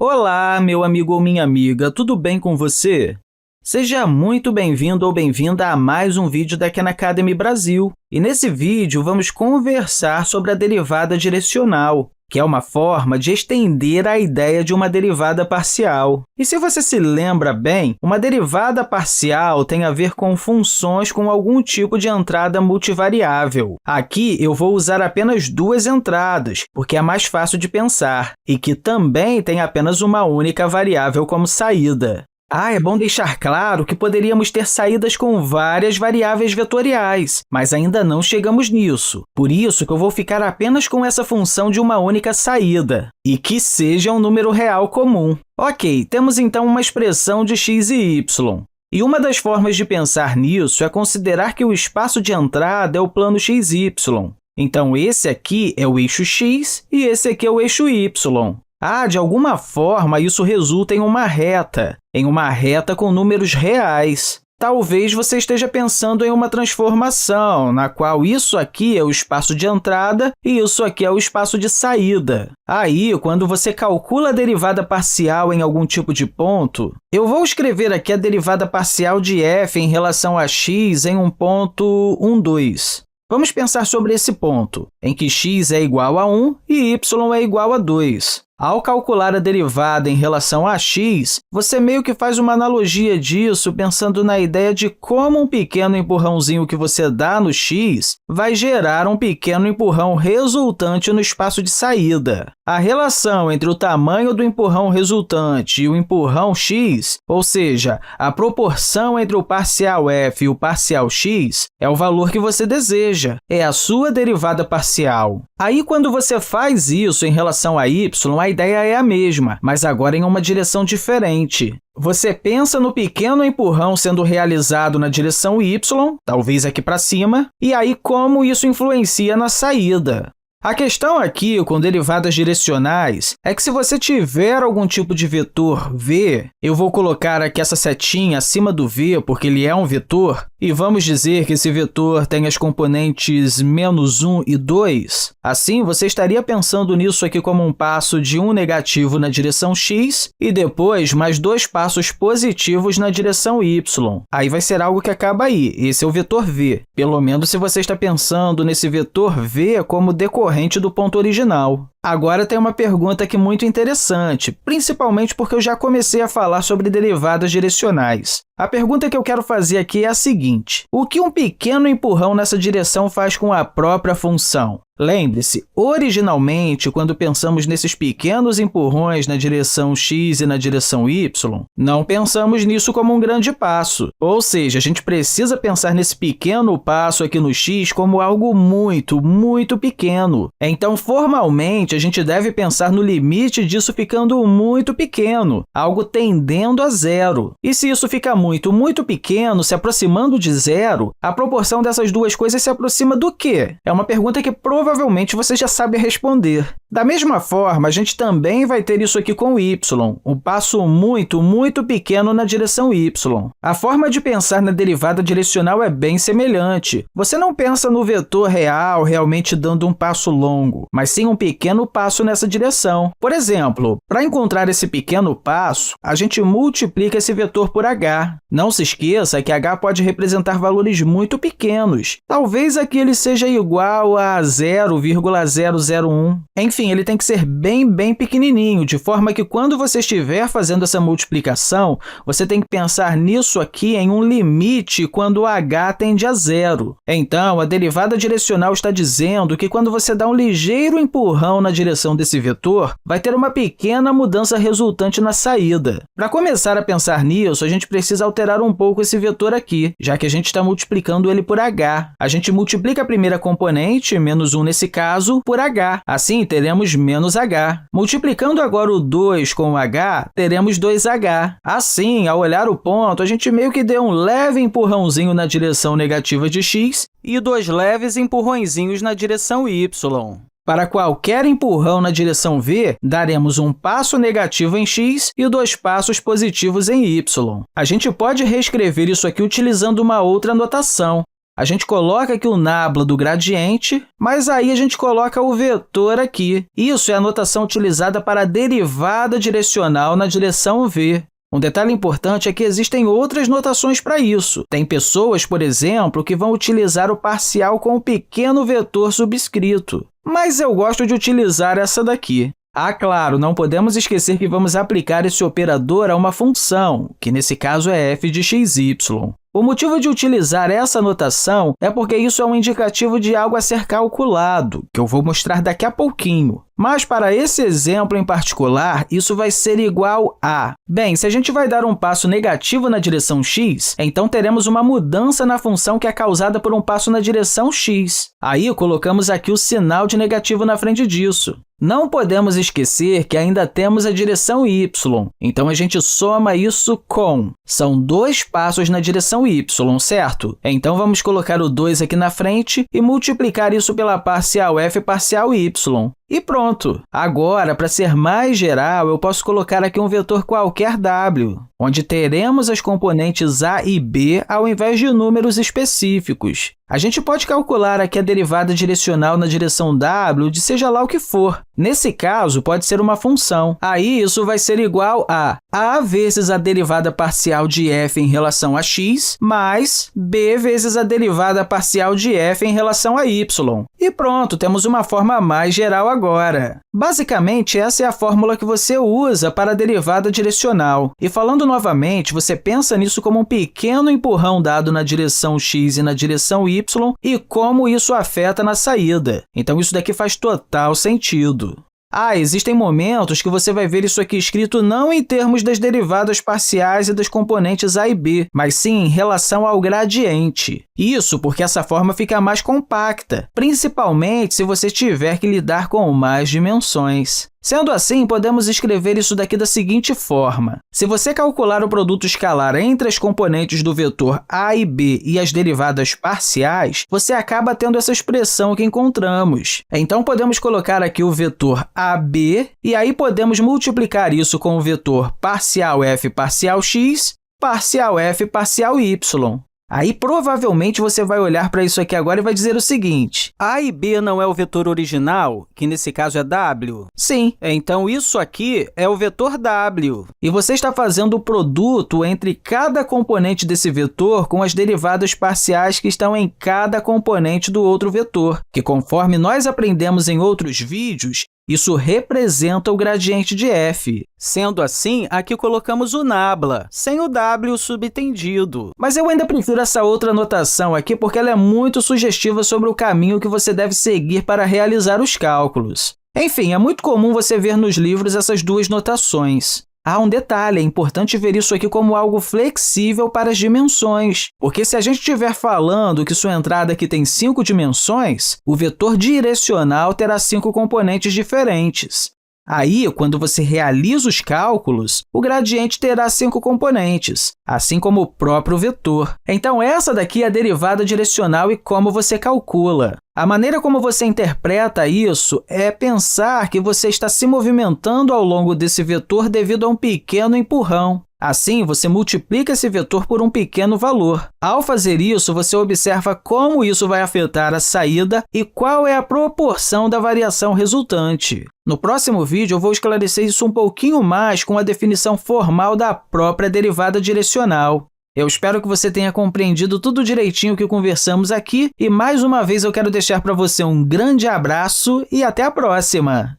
Olá, meu amigo ou minha amiga, tudo bem com você? Seja muito bem-vindo ou bem-vinda a mais um vídeo da Khan Academy Brasil. E nesse vídeo vamos conversar sobre a derivada direcional, que é uma forma de estender a ideia de uma derivada parcial. E se você se lembra bem, uma derivada parcial tem a ver com funções com algum tipo de entrada multivariável. Aqui eu vou usar apenas duas entradas, porque é mais fácil de pensar, e que também tem apenas uma única variável como saída. É bom deixar claro que poderíamos ter saídas com várias variáveis vetoriais, mas ainda não chegamos nisso. Por isso que eu vou ficar apenas com essa função de uma única saída, e que seja um número real comum. Ok, temos então uma expressão de x e y. E uma das formas de pensar nisso é considerar que o espaço de entrada é o plano xy. Então, esse aqui é o eixo x e esse aqui é o eixo y. De alguma forma, isso resulta em uma reta com números reais. Talvez você esteja pensando em uma transformação, na qual isso aqui é o espaço de entrada e isso aqui é o espaço de saída. Aí, quando você calcula a derivada parcial em algum tipo de ponto, eu vou escrever aqui a derivada parcial de f em relação a x em um ponto 1, 2. Vamos pensar sobre esse ponto, em que x é igual a 1 e y é igual a 2. Ao calcular a derivada em relação a x, você meio que faz uma analogia disso pensando na ideia de como um pequeno empurrãozinho que você dá no x vai gerar um pequeno empurrão resultante no espaço de saída. A relação entre o tamanho do empurrão resultante e o empurrão x, ou seja, a proporção entre o parcial f e o parcial x, é o valor que você deseja, é a sua derivada parcial. Aí, quando você faz isso em relação a y, a ideia é a mesma, mas agora em uma direção diferente. Você pensa no pequeno empurrão sendo realizado na direção y, talvez aqui para cima, e aí como isso influencia na saída. A questão aqui com derivadas direcionais é que se você tiver algum tipo de vetor v, eu vou colocar aqui essa setinha acima do v porque ele é um vetor, e vamos dizer que esse vetor tem as componentes -1 e 2. Assim, você estaria pensando nisso aqui como um passo de 1 negativo na direção x e depois mais 2 passos positivos na direção y. Aí vai ser algo que acaba aí. Esse é o vetor v. Pelo menos se você está pensando nesse vetor v como decorrente do ponto original. Agora tem uma pergunta aqui muito interessante, principalmente porque eu já comecei a falar sobre derivadas direcionais. A pergunta que eu quero fazer aqui é a seguinte: o que um pequeno empurrão nessa direção faz com a própria função? Lembre-se, originalmente, quando pensamos nesses pequenos empurrões na direção x e na direção y, não pensamos nisso como um grande passo. Ou seja, a gente precisa pensar nesse pequeno passo aqui no x como algo muito, muito pequeno. Então, formalmente, a gente deve pensar no limite disso ficando muito pequeno, algo tendendo a zero. E se isso fica muito, muito pequeno, se aproximando de zero, a proporção dessas duas coisas se aproxima do quê? É uma pergunta que provavelmente você já sabe responder. Da mesma forma, a gente também vai ter isso aqui com y, um passo muito, muito pequeno na direção y. A forma de pensar na derivada direcional é bem semelhante. Você não pensa no vetor real realmente dando um passo longo, mas sim um pequeno passo nessa direção. Por exemplo, para encontrar esse pequeno passo, a gente multiplica esse vetor por h. Não se esqueça que h pode representar valores muito pequenos. Talvez aqui ele seja igual a 0,001. Enfim, ele tem que ser bem, bem pequenininho, de forma que quando você estiver fazendo essa multiplicação, você tem que pensar nisso aqui em um limite quando h tende a zero. Então, a derivada direcional está dizendo que quando você dá um ligeiro empurrão na direção desse vetor, vai ter uma pequena mudança resultante na saída. Para começar a pensar nisso, a gente precisa alterar um pouco esse vetor aqui, já que a gente está multiplicando ele por h. A gente multiplica a primeira componente, -1 nesse caso, por h. Assim, teremos menos h. Multiplicando agora o 2 com o h, teremos 2h. Assim, ao olhar o ponto, a gente meio que deu um leve empurrãozinho na direção negativa de x e 2 leves empurrõezinhos na direção y. Para qualquer empurrão na direção v, daremos um passo negativo em x e 2 passos positivos em y. A gente pode reescrever isso aqui utilizando uma outra notação. A gente coloca aqui o nabla do gradiente, mas aí a gente coloca o vetor aqui. Isso é a notação utilizada para a derivada direcional na direção v. Um detalhe importante é que existem outras notações para isso. Tem pessoas, por exemplo, que vão utilizar o parcial com um pequeno vetor subscrito. Mas eu gosto de utilizar essa daqui. Ah, claro, não podemos esquecer que vamos aplicar esse operador a uma função, que nesse caso é f de xy. O motivo de utilizar essa notação é porque isso é um indicativo de algo a ser calculado, que eu vou mostrar daqui a pouquinho. Mas, para esse exemplo em particular, isso vai ser igual a... Bem, se a gente vai dar um passo negativo na direção x, então teremos uma mudança na função que é causada por um passo na direção x. Aí, colocamos aqui o sinal de negativo na frente disso. Não podemos esquecer que ainda temos a direção y, então a gente soma isso com... São 2 passos na direção y, certo? Então, vamos colocar o 2 aqui na frente e multiplicar isso pela parcial f parcial y. E pronto! Agora, para ser mais geral, eu posso colocar aqui um vetor qualquer w, onde teremos as componentes a e b ao invés de números específicos. A gente pode calcular aqui a derivada direcional na direção w de seja lá o que for. Nesse caso, pode ser uma função. Aí, isso vai ser igual a vezes a derivada parcial de f em relação a x, mais b vezes a derivada parcial de f em relação a y. E pronto, temos uma forma mais geral agora. Basicamente, essa é a fórmula que você usa para a derivada direcional. E falando novamente, você pensa nisso como um pequeno empurrão dado na direção x e na direção y e como isso afeta na saída. Então, isso daqui faz total sentido. Existem momentos que você vai ver isso aqui escrito não em termos das derivadas parciais e das componentes a e b, mas sim em relação ao gradiente. Isso porque essa forma fica mais compacta, principalmente se você tiver que lidar com mais dimensões. Sendo assim, podemos escrever isso daqui da seguinte forma. Se você calcular o produto escalar entre as componentes do vetor a e b e as derivadas parciais, você acaba tendo essa expressão que encontramos. Então, podemos colocar aqui o vetor ab, e aí podemos multiplicar isso com o vetor parcial f parcial x, parcial f parcial y. Aí, provavelmente, você vai olhar para isso aqui agora e vai dizer o seguinte: a e b não é o vetor original, que nesse caso é w? Sim, então isso aqui é o vetor w. E você está fazendo o produto entre cada componente desse vetor com as derivadas parciais que estão em cada componente do outro vetor, que, conforme nós aprendemos em outros vídeos, isso representa o gradiente de f. Sendo assim, aqui colocamos o nabla, sem o w subtendido. Mas eu ainda prefiro essa outra notação aqui porque ela é muito sugestiva sobre o caminho que você deve seguir para realizar os cálculos. Enfim, é muito comum você ver nos livros essas duas notações. Um detalhe, é importante ver isso aqui como algo flexível para as dimensões, porque se a gente estiver falando que sua entrada aqui tem 5 dimensões, o vetor direcional terá 5 componentes diferentes. Aí, quando você realiza os cálculos, o gradiente terá 5 componentes, assim como o próprio vetor. Então, essa daqui é a derivada direcional e como você calcula. A maneira como você interpreta isso é pensar que você está se movimentando ao longo desse vetor devido a um pequeno empurrão. Assim, você multiplica esse vetor por um pequeno valor. Ao fazer isso, você observa como isso vai afetar a saída e qual é a proporção da variação resultante. No próximo vídeo, eu vou esclarecer isso um pouquinho mais com a definição formal da própria derivada direcional. Eu espero que você tenha compreendido tudo direitinho que conversamos aqui e, mais uma vez, eu quero deixar para você um grande abraço e até a próxima!